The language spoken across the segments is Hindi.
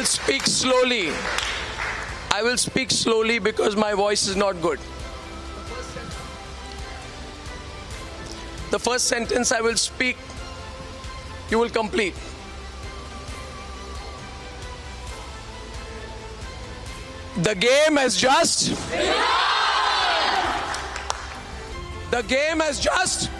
will speak slowly. I will speak slowly because my voice is not good. The first sentence I will speak, you will complete. The game has just. The game has just.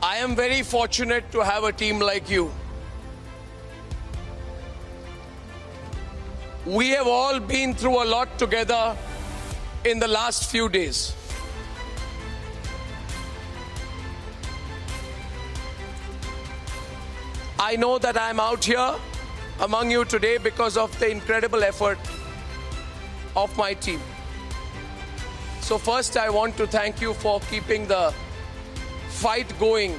I am very fortunate to have a team like you. We have all been through a lot together in the last few days. I know that I am out here among you today because of the incredible effort of my team. So first, I want to thank you for keeping the fight going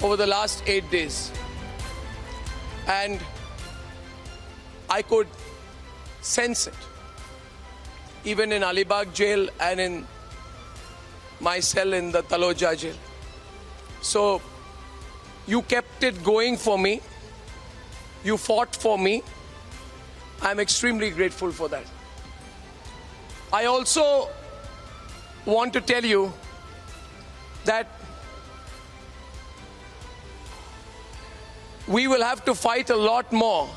over the last 8 days. And I could sense it, even in Alibag jail and in my cell in the Taloja jail. So you kept it going for me. You fought for me. I'm extremely grateful for that. I also want to tell you that we will have to fight a lot more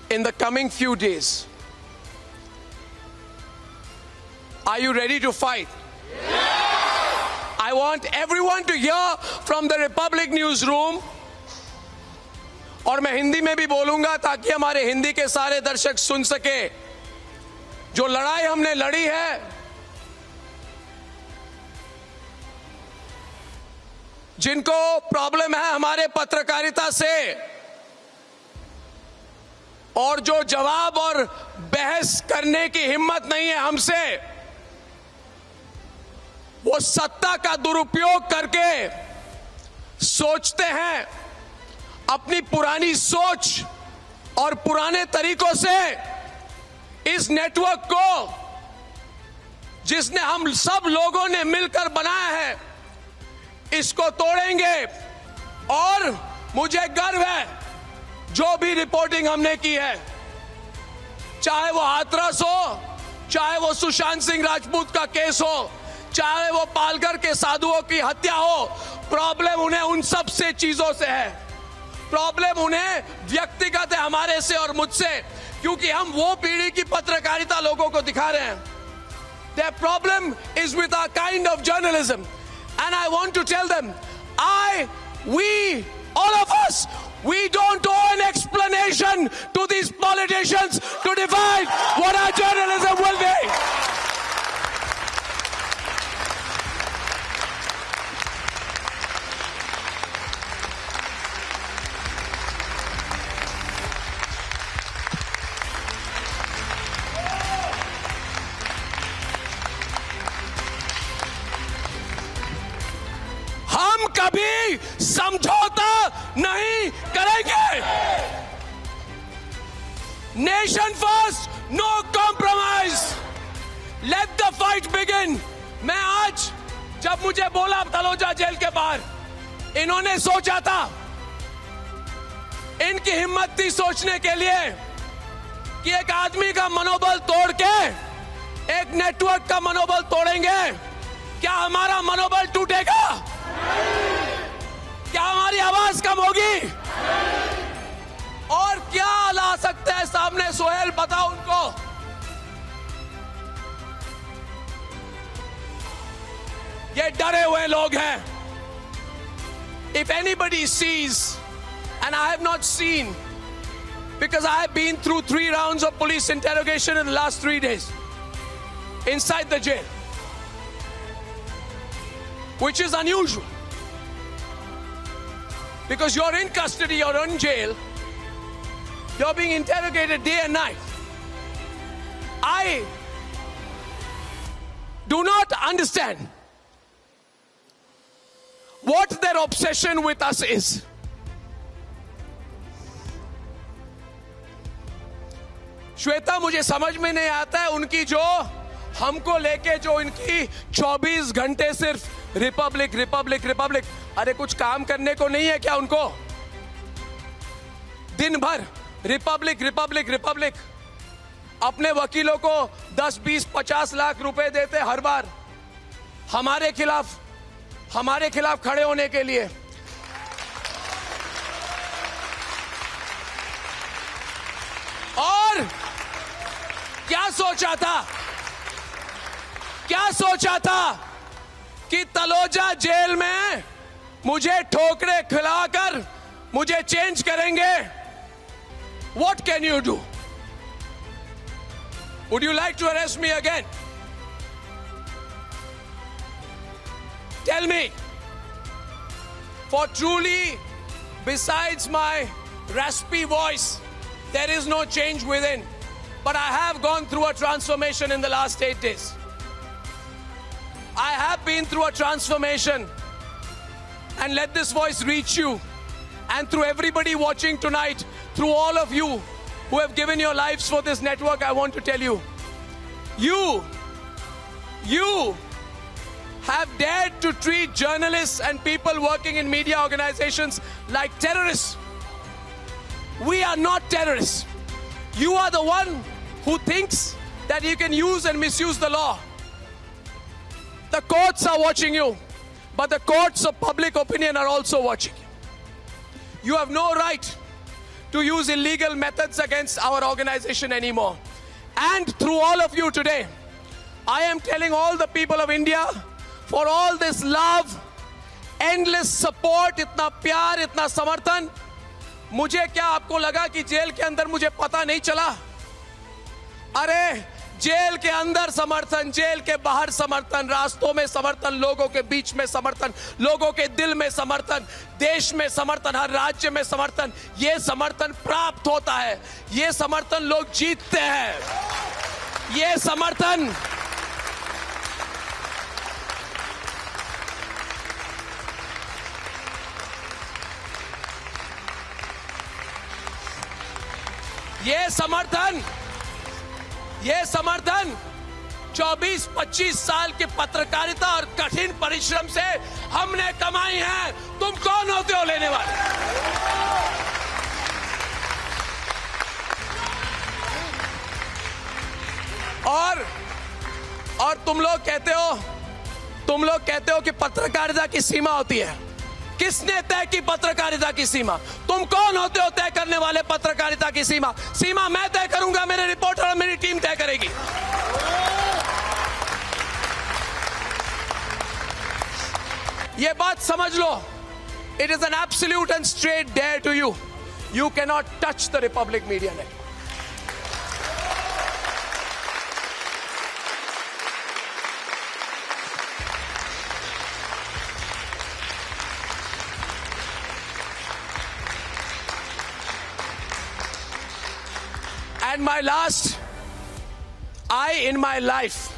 in the coming few days. Are you ready to fight? Yes! I want everyone to hear from the Republic newsroom. और मैं हिंदी में भी बोलूंगा ताकि हमारे हिंदी के सारे दर्शक सुन सके। जो लड़ाई हमने लड़ी है, जिनको प्रॉब्लम है हमारे पत्रकारिता से, और जो जवाब और बहस करने की हिम्मत नहीं है हमसे, वो सत्ता का दुरुपयोग करके सोचते हैं अपनी पुरानी सोच और पुराने तरीकों से इस नेटवर्क को, जिसने हम सब लोगों ने मिलकर बनाया है, इसको तोड़ेंगे। और मुझे गर्व है जो भी रिपोर्टिंग हमने की है, चाहे वो हाथरस हो, चाहे वो सुशांत सिंह राजपूत का केस हो, चाहे वो पालघर के साधुओं की हत्या हो, प्रॉब्लम उन्हें उन सब से चीजों से है। प्रॉब्लम उन्हें व्यक्तिगत है हमारे से और मुझसे, क्योंकि हम वो पीढ़ी की पत्रकारिता लोगों को दिखा रहे हैं। Their problem is with our kind of journalism. And I want to tell them, we, all of us, we don't owe an explanation to these politicians to define what our journalism will be. हम कभी समझौता नहीं करेंगे। Nation first, no compromise, let the fight begin. मैं आज जब मुझे बोला तलोजा जेल के बाहर, इन्होंने सोचा था, इनकी हिम्मत थी सोचने के लिए कि एक आदमी का मनोबल तोड़ के एक नेटवर्क का मनोबल तोड़ेंगे। क्या हमारा मनोबल टूटेगा? क्या हमारी आवाज कम होगी? और क्या ला सकते हैं सामने? सोहेल, बताओ उनको। ये डरे हुए लोग हैं। If anybody sees, and I have not seen, because I have been through 3 rounds of police interrogation in the last 3 days inside the jail, which is unusual. Because you're in custody, you're in jail, you're being interrogated day and night. I do not understand what their obsession with us is. Shweta, मुझे समझ में नहीं आता है उनकी जो हमको लेके जो इनकी 24 घंटे सिर्फ रिपब्लिक रिपब्लिक रिपब्लिक, अरे कुछ काम करने को नहीं है क्या उनको? दिन भर रिपब्लिक रिपब्लिक रिपब्लिक। अपने वकीलों को 10, 20, 50 लाख रुपए देते हर बार हमारे खिलाफ खड़े होने के लिए। और क्या सोचा था कि तलोजा जेल में मुझे ठोकरे खिलाकर मुझे चेंज करेंगे? What can you do? Would you like to arrest me again? Tell me. For truly, besides my raspy voice, there is no change within. But I have gone through a transformation in the last 8 days. I have been through a transformation. And let this voice reach you. And through everybody watching tonight, through all of you who have given your lives for this network, I want to tell you, you have dared to treat journalists and people working in media organizations like terrorists. We are not terrorists. You are the one who thinks that you can use and misuse the law. The courts are watching you, but the courts of public opinion are also watching you. You have no right to use illegal methods against our organization anymore. And through all of you today, I am telling all the people of India, for all this love, endless support, इतना प्यार, इतना समर्थन, मुझे क्या आपको लगा कि जेल के अंदर मुझे पता नहीं चला? अरे जेल के अंदर समर्थन, जेल के बाहर समर्थन, रास्तों में समर्थन, लोगों के बीच में समर्थन, लोगों के दिल में समर्थन, देश में समर्थन, हर राज्य में समर्थन, ये समर्थन प्राप्त होता है, ये समर्थन लोग जीतते हैं, ये समर्थन ये समर्थन 24-25 साल की पत्रकारिता और कठिन परिश्रम से हमने कमाई है। तुम कौन होते हो लेने वाले? और तुम लोग कहते हो कि पत्रकारिता की सीमा होती है। किसने तय की पत्रकारिता की सीमा? तुम कौन होते हो तय करने वाले पत्रकारिता की सीमा? सीमा मैं तय करूंगा, मेरे रिपोर्टर और मेरी टीम तय करेगी। ये बात समझ लो। It is an absolute and straight dare to you. You cannot touch the Republic Media Network. And my last in my life,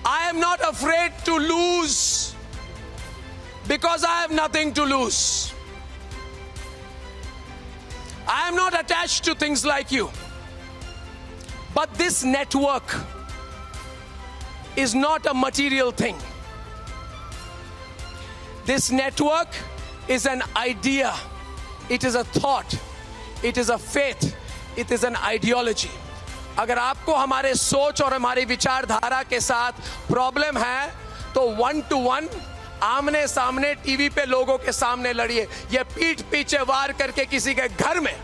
I am not afraid to lose because I have nothing to lose. I am not attached to things like you. But this network is not a material thing. This network is an idea. It is a thought. It is a faith. It is an ideology. अगर आपको हमारे सोच और हमारी विचारधारा के साथ प्रॉब्लम है तो 1-to-1 आमने सामने टीवी पे लोगों के सामने लड़िए। ये पीठ पीछे वार करके किसी के घर में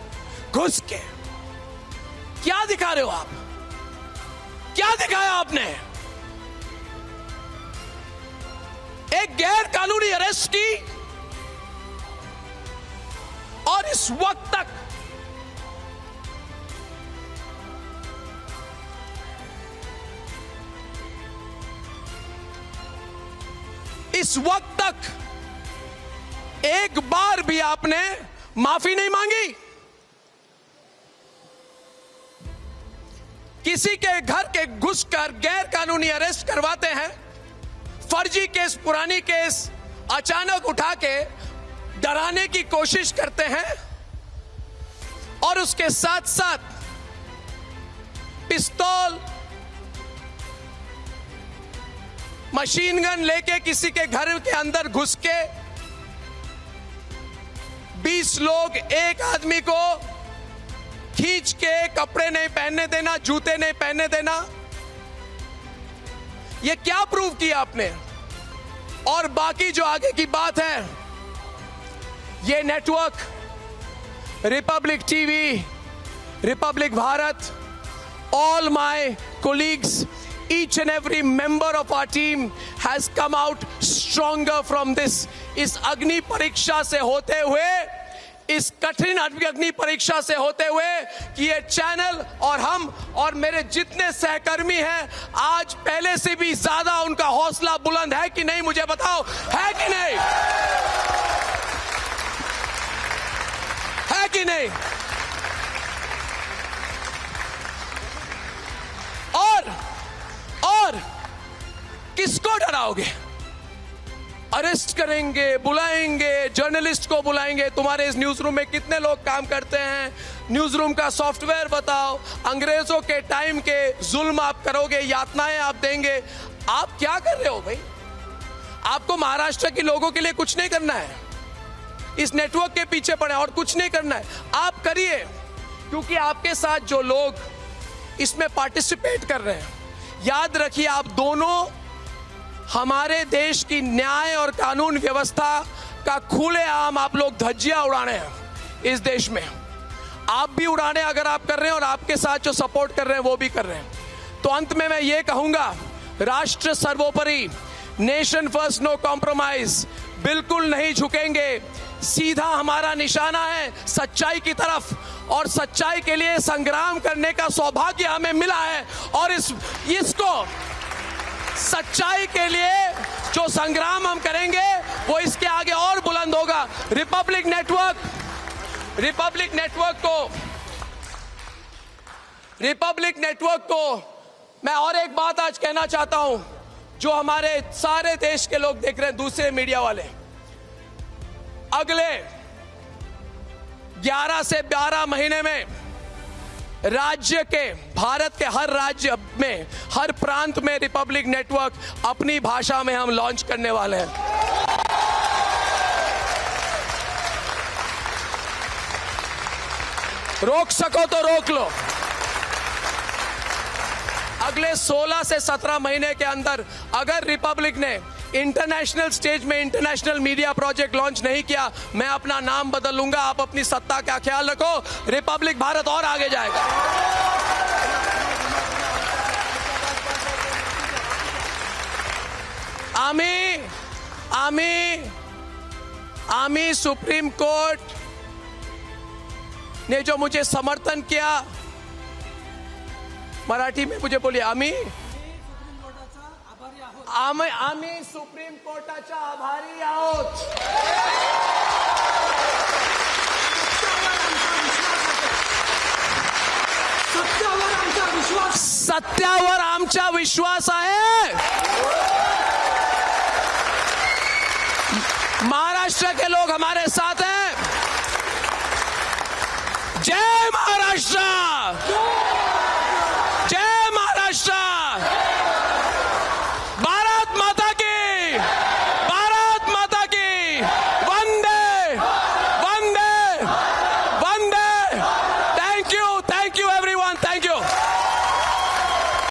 घुस के क्या दिखा रहे हो आप? क्या दिखाया आपने? एक गैर कानूनी अरेस्ट की और इस वक्त तक एक बार भी आपने माफी नहीं मांगी। किसी के घर के घुसकर गैर कानूनी अरेस्ट करवाते हैं, फर्जी केस, पुरानी केस अचानक उठा के डराने की कोशिश करते हैं और उसके साथ साथ पिस्तौल, मशीन गन लेके किसी के घर के अंदर घुस के 20 लोग एक आदमी को खींच के कपड़े नहीं पहनने देना, जूते नहीं पहनने देना, ये क्या प्रूव किया आपने? और बाकी जो आगे की बात है, ये network Republic TV, Republic Bharat, all my colleagues, each and every member of our team has come out stronger from this. इस अग्नि परीक्षा से होते हुए, इस कठिन अग्नि परीक्षा से होते हुए कि ये चैनल और हम और मेरे जितने सहकर्मी हैं, आज पहले से भी ज्यादा उनका हौसला बुलंद है कि नहीं? मुझे बताओ, है कि नहीं? है कि नहीं? और किसको डराओगे? अरेस्ट करेंगे, बुलाएंगे, जर्नलिस्ट को बुलाएंगे। तुम्हारे इस न्यूज रूम में कितने लोग काम करते हैं? न्यूज रूम का सॉफ्टवेयर बताओ। अंग्रेजों के टाइम के जुल्म आप करोगे, यातनाएं आप देंगे। आप क्या कर रहे हो भाई? आपको महाराष्ट्र के लोगों के लिए कुछ नहीं करना है, इस नेटवर्क के पीछे पड़े और कुछ नहीं करना है। आप करिए, क्योंकि आपके साथ जो लोग इसमें पार्टिसिपेट कर रहे हैं, याद रखिए, आप दोनों हमारे देश की न्याय और कानून व्यवस्था का खुलेआम आप लोग धज्जियां उड़ाने हैं इस देश में। आप भी उड़ाने अगर आप कर रहे हैं, और आपके साथ जो सपोर्ट कर रहे हैं वो भी कर रहे हैं। तो अंत में मैं ये कहूंगा, राष्ट्र सर्वोपरि, नेशन फर्स्ट, नो कॉम्प्रोमाइज, बिल्कुल नहीं झुकेंगे। सीधा हमारा निशाना है सच्चाई की तरफ, और सच्चाई के लिए संग्राम करने का सौभाग्य हमें मिला है। और इसको सच्चाई के लिए जो संग्राम हम करेंगे वो इसके आगे और बुलंद होगा। रिपब्लिक नेटवर्क को मैं और एक बात आज कहना चाहता हूं, जो हमारे सारे देश के लोग देख रहे हैं, दूसरे मीडिया वाले, अगले 11 से 12 महीने में राज्य के, भारत के हर राज्य में, हर प्रांत में रिपब्लिक नेटवर्क अपनी भाषा में हम लॉन्च करने वाले हैं। रोक सको तो रोक लो। अगले 16 से 17 महीने के अंदर अगर रिपब्लिक ने इंटरनेशनल स्टेज में इंटरनेशनल मीडिया प्रोजेक्ट लॉन्च नहीं किया, मैं अपना नाम बदल लूंगा। आप अपनी सत्ता का ख्याल रखो, रिपब्लिक भारत और आगे जाएगा। आमी सुप्रीम कोर्ट ने जो मुझे समर्थन किया, मराठी में मुझे बोलिए, आम्ही सुप्रीम कोर्टाच्या आभारी आहोत। सत्यावर आमचा विश्वास आहे। महाराष्ट्र के लोग हमारे साथ हैं। जय महाराष्ट्र, जय महाराष्ट्र, भारत माता की, भारत माता की, वंदे वंदे